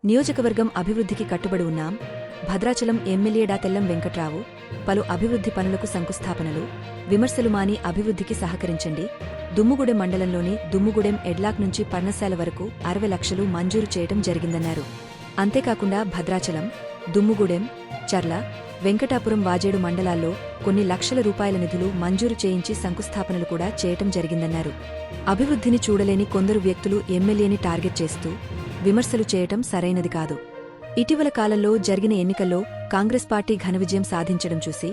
నియోజకవర్గం అభివృద్ధికి కట్టుబడి ఉన్నాం. భద్రాచలం ఎమ్మెల్యే డా తెల్లం వెంకట్రావు పలు అభివృద్ధి పనులకు శంకుస్థాపనలు, విమర్శలు మాని అభివృద్ధికి సహకరించండి. దుమ్ముగూడెం మండలంలోని దుమ్ముగూడెం ఎడ్లాక్ నుంచి పర్ణశాల వరకు 60 లక్షలు మంజూరు చేయటం జరిగిందన్నారు. అంతేకాకుండా భద్రాచలం, దుమ్ముగూడెం, చర్ల, వెంకటాపురం వాజేడు మండలాల్లో కొన్ని లక్షల రూపాయల నిధులు మంజూరు చేయించి శంకుస్థాపనలు కూడా చేయటం జరిగిందన్నారు. అభివృద్ధిని చూడలేని కొందరు వ్యక్తులు ఎమ్మెల్యేని టార్గెట్ చేస్తూ విమర్శలు చేయటం సరైనది కాదు. ఇటీవల కాలంలో జరిగిన ఎన్నికల్లో కాంగ్రెస్ పార్టీ ఘనవిజయం సాధించడం చూసి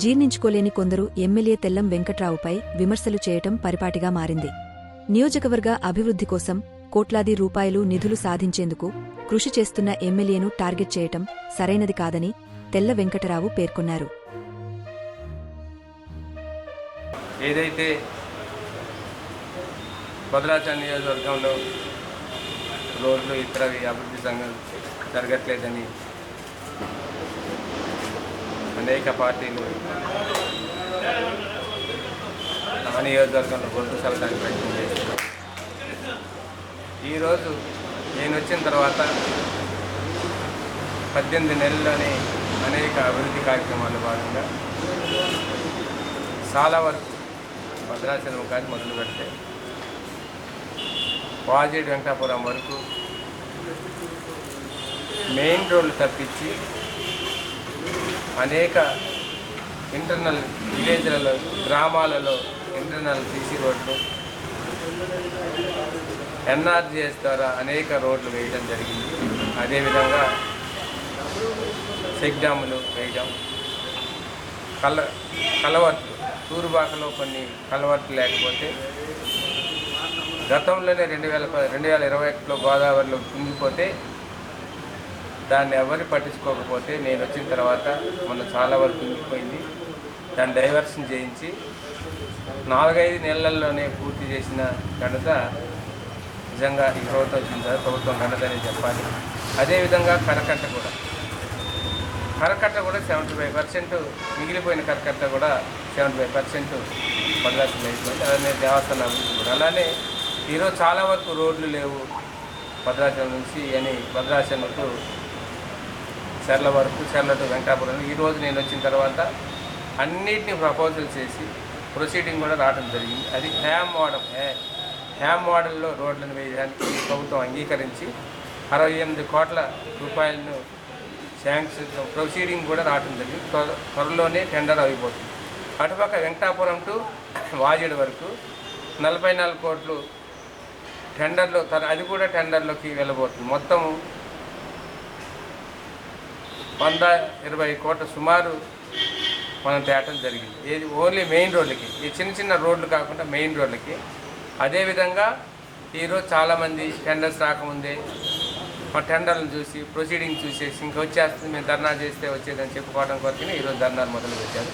జీర్ణించుకోలేని కొందరు ఎమ్మెల్యే తెల్లం వెంకట్రావుపై విమర్శలు చేయటం పరిపాటిగా మారింది. నియోజకవర్గ అభివృద్ధి కోసం కోట్లాది రూపాయలు నిధులు సాధించేందుకు కృషి చేస్తున్న ఎమ్మెల్యేను టార్గెట్ చేయటం సరైనది కాదని తెల్ల వెంకటరావు పేర్కొన్నారు. ఏదైతే భద్రాచలం నియోజకవర్గంలో రోడ్లు ఇతర అభివృద్ధి సంఘం జరగట్లేదని అనేక పార్టీలు ఆ నియోజకవర్గంలో గొంతు చల్లడానికి ప్రయత్నం చేస్తున్నారు. ఈరోజు నేను వచ్చిన తర్వాత 18 నెలల్లోనే అనేక అభివృద్ధి కార్యక్రమాల్లో భాగంగా చాలా వరకు భద్రాచలం కానీ మొదలు పెడితే వాజేడు వెంకటాపురం వరకు మెయిన్ రోడ్లు తప్పించి అనేక ఇంటర్నల్ విలేజ్లలో, గ్రామాలలో ఇంటర్నల్ సీసీ రోడ్లు, ఎన్ఆర్జీఎస్ ద్వారా అనేక రోడ్లు వేయడం జరిగింది. అదేవిధంగా చెక్ డ్యాములు వేయడం, కలవర్ట్లు తూరుబాకలో కొన్ని కలవర్ట్లు లేకపోతే గతంలోనే 2021లో గోదావరిలో కుంగిపోతే దాన్ని ఎవరు పట్టించుకోకపోతే నేను వచ్చిన తర్వాత మొన్న చాలా వరకు కుంగిపోయింది. దాన్ని డైవర్షన్ చేయించి 4-5 నెలల్లోనే పూర్తి చేసిన ఘనత నిజంగా ఈ ప్రభుత్వం వచ్చిన తర్వాత ప్రభుత్వం ఘనత అని చెప్పాలి. అదేవిధంగా కరకట్ట కూడా 75% మిగిలిపోయిన కరకట్ట కూడా 75% భద్రాచలం అయిపోయింది. అలానే దేవస్థానం అభివృద్ధి కూడా అలానే ఈరోజు చాలా వరకు రోడ్లు లేవు. భద్రాచలం నుంచి అని భద్రాచలం టు చర్ల వరకు, చర్ల టు వెంకటాపురం. ఈరోజు నేను వచ్చిన తర్వాత అన్నిటిని ప్రపోజల్ చేసి ప్రొసీడింగ్ కూడా రావడం జరిగింది. అది హ్యామ్ మోడల్లో రోడ్లను వేయడానికి ప్రభుత్వం అంగీకరించి 68 కోట్ల రూపాయలను శాంక్షన్ ప్రొసీడింగ్ కూడా రావడం జరిగింది. త్వరలోనే టెండర్ అయిపోతుంది. అటుపక్క వెంకటాపురం టు వాజేడు వరకు 44 కోట్లు టెండర్లో, అది కూడా టెండర్లోకి వెళ్ళబోతుంది. మొత్తం 120 కోట్ల సుమారు మనం తేటం జరిగింది. ఏది ఓన్లీ మెయిన్ రోడ్లకి, ఈ చిన్న రోడ్లు కాకుండా మెయిన్ రోడ్లకి. అదేవిధంగా ఈరోజు చాలామంది టెండర్స్ రాకముందే మా టెండర్లను చూసి ప్రొసీడింగ్ చూసేసి ఇంకా వచ్చేస్తుంది, మేము ధర్నా చేస్తే వచ్చేదని చెప్పుకోవడం కొరకు ఈరోజు ధర్నాలు మొదలుపెట్టారు.